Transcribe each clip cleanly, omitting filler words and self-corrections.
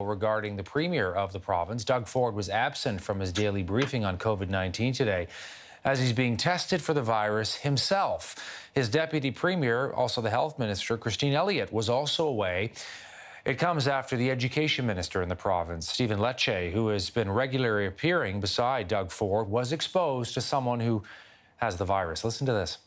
Regarding the premier of the province, Doug Ford was absent from his daily briefing on COVID-19 today as he's being tested for the virus himself. His deputy premier, also the health minister, Christine Elliott, was also away. It comes after the education minister in the province, Stephen Lecce, who has been regularly appearing beside Doug Ford, was exposed to someone who has the virus. Listen to this.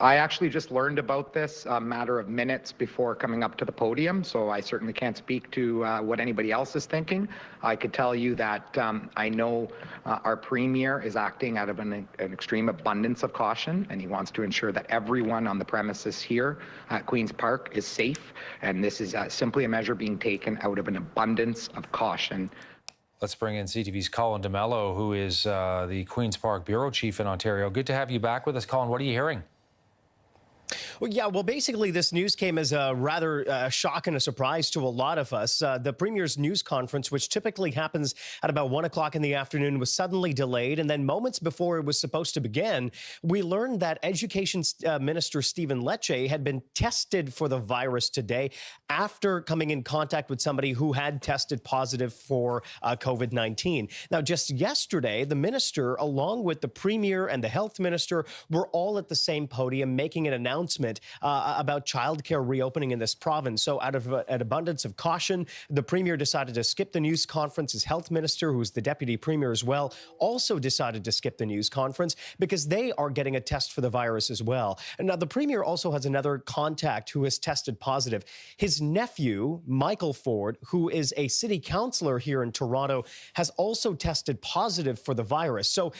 I actually just learned about this a matter of minutes before coming up to the podium, so I certainly can't speak to what anybody else is thinking. I could tell you that I know our premier is acting out of an extreme abundance of caution, and he wants to ensure that everyone on the premises here at Queen's Park is safe, and this is simply a measure being taken out of an abundance of caution. Let's bring in CTV's Colin D'Mello, who is the Queen's Park Bureau Chief in Ontario. Good to have you back with us, Colin. What are you hearing? Well, basically, this news came as a rather shock and a surprise to a lot of us. The Premier's news conference, which typically happens at about 1 o'clock in the afternoon, was suddenly delayed. And then moments before it was supposed to begin, we learned that Education Minister Stephen Lecce had been tested for the virus today after coming in contact with somebody who had tested positive for COVID-19. Now, just yesterday, the minister, along with the Premier and the Health Minister, were all at the same podium making an announcement about childcare reopening in this province. So out of an abundance of caution, the Premier decided to skip the news conference. His Health Minister, who's the Deputy Premier as well, also decided to skip the news conference because they are getting a test for the virus as well. And now the Premier also has another contact who has tested positive. His nephew, Michael Ford, who is a city councillor here in Toronto, has also tested positive for the virus. So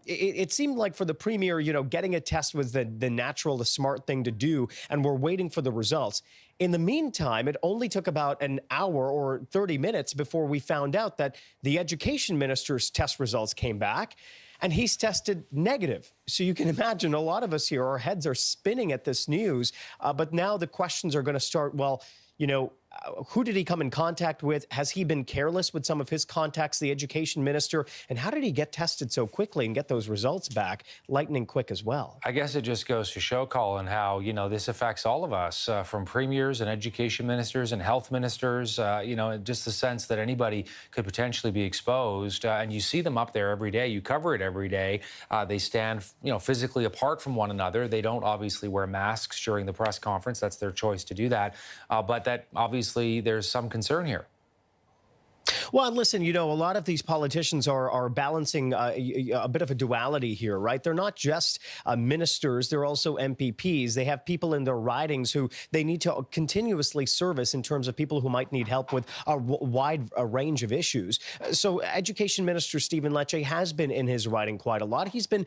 it seemed like for the Premier, getting a test was the natural, the smart thing to do, and we're waiting for the results. In the meantime, it only took about an hour or 30 minutes before we found out that the education minister's test results came back, and he's tested negative. So you can imagine a lot of us here, our heads are spinning at this news. But now the questions are going to start, well, who did he come in contact with? Has he been careless with some of his contacts, the education minister? And how did he get tested so quickly and get those results back lightning quick as well? I guess it just goes to show, Colin, how, this affects all of us, from premiers and education ministers and health ministers, just the sense that anybody could potentially be exposed. And you see them up there every day. You cover it every day. They stand, physically apart from one another. They don't obviously wear masks during the press conference. That's their choice to do that. But that obviously there's some concern here. Well, listen, a lot of these politicians are balancing a bit of a duality here, right? They're not just ministers, they're also MPPs. They have people in their ridings who they need to continuously service in terms of people who might need help with a wide range of issues. So Education Minister Stephen Lecce has been in his riding quite a lot. He's been,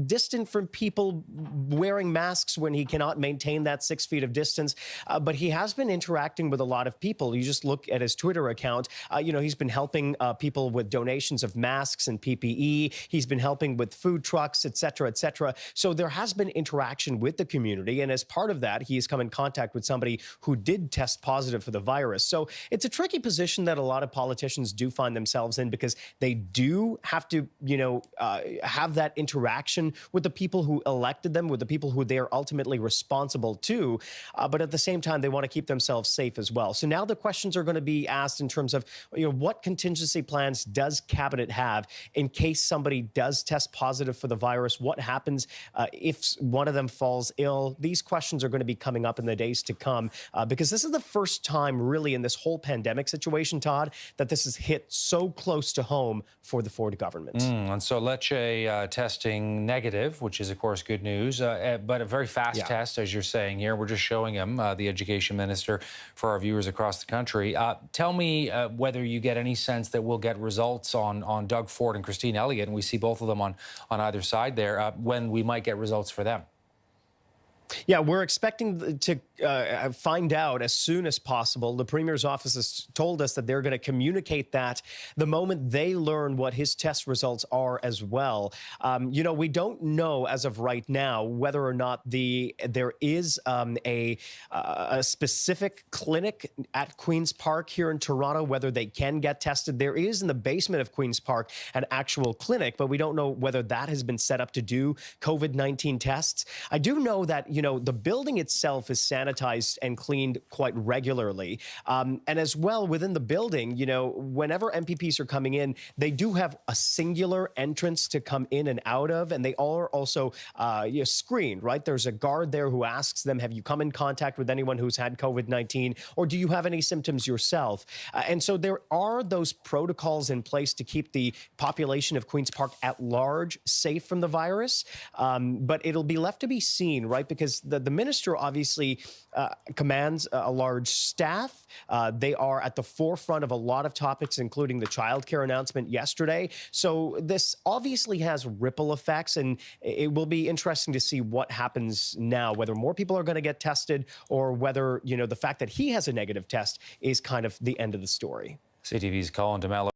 distant from people wearing masks when he cannot maintain that 6 feet of distance. But he has been interacting with a lot of people. You just look at his Twitter account. He's been helping people with donations of masks and PPE. He's been helping with food trucks, et cetera, et cetera. So there has been interaction with the community. And as part of that, he has come in contact with somebody who did test positive for the virus. So it's a tricky position that a lot of politicians do find themselves in because they do have to, have that interaction with the people who elected them, with the people who they are ultimately responsible to. But at the same time, they want to keep themselves safe as well. So now the questions are going to be asked in terms of what contingency plans does Cabinet have in case somebody does test positive for the virus? What happens if one of them falls ill? These questions are going to be coming up in the days to come because this is the first time really in this whole pandemic situation, Todd, that this has hit so close to home for the Ford government. And so Lecce testing negative, which is, of course, good news, but a very fast test, as you're saying here. We're just showing him, the education minister, for our viewers across the country. Tell me whether you get any sense that we'll get results on Doug Ford and Christine Elliott, and we see both of them on either side there, when we might get results for them. Yeah, we're expecting to find out as soon as possible. The Premier's office has told us that they're going to communicate that the moment they learn what his test results are as well. We don't know as of right now whether or not there is a specific clinic at Queen's Park here in Toronto, whether they can get tested. There is in the basement of Queen's Park an actual clinic, but we don't know whether that has been set up to do COVID-19 tests. I do know that, you know, the building itself is sanitized and cleaned quite regularly. And as well, within the building, you know, whenever MPPs are coming in, they do have a singular entrance to come in and out of, and they all are also screened, right? There's a guard there who asks them, have you come in contact with anyone who's had COVID-19, or do you have any symptoms yourself? And so there are those protocols in place to keep the population of Queen's Park at large safe from the virus. But it'll be left to be seen, right? Because the minister obviously commands a large staff. They are at the forefront of a lot of topics, including the childcare announcement yesterday. So this obviously has ripple effects, and it will be interesting to see what happens now, whether more people are going to get tested or whether, you know, the fact that he has a negative test is kind of the end of the story. CTV's Colin D'Mello.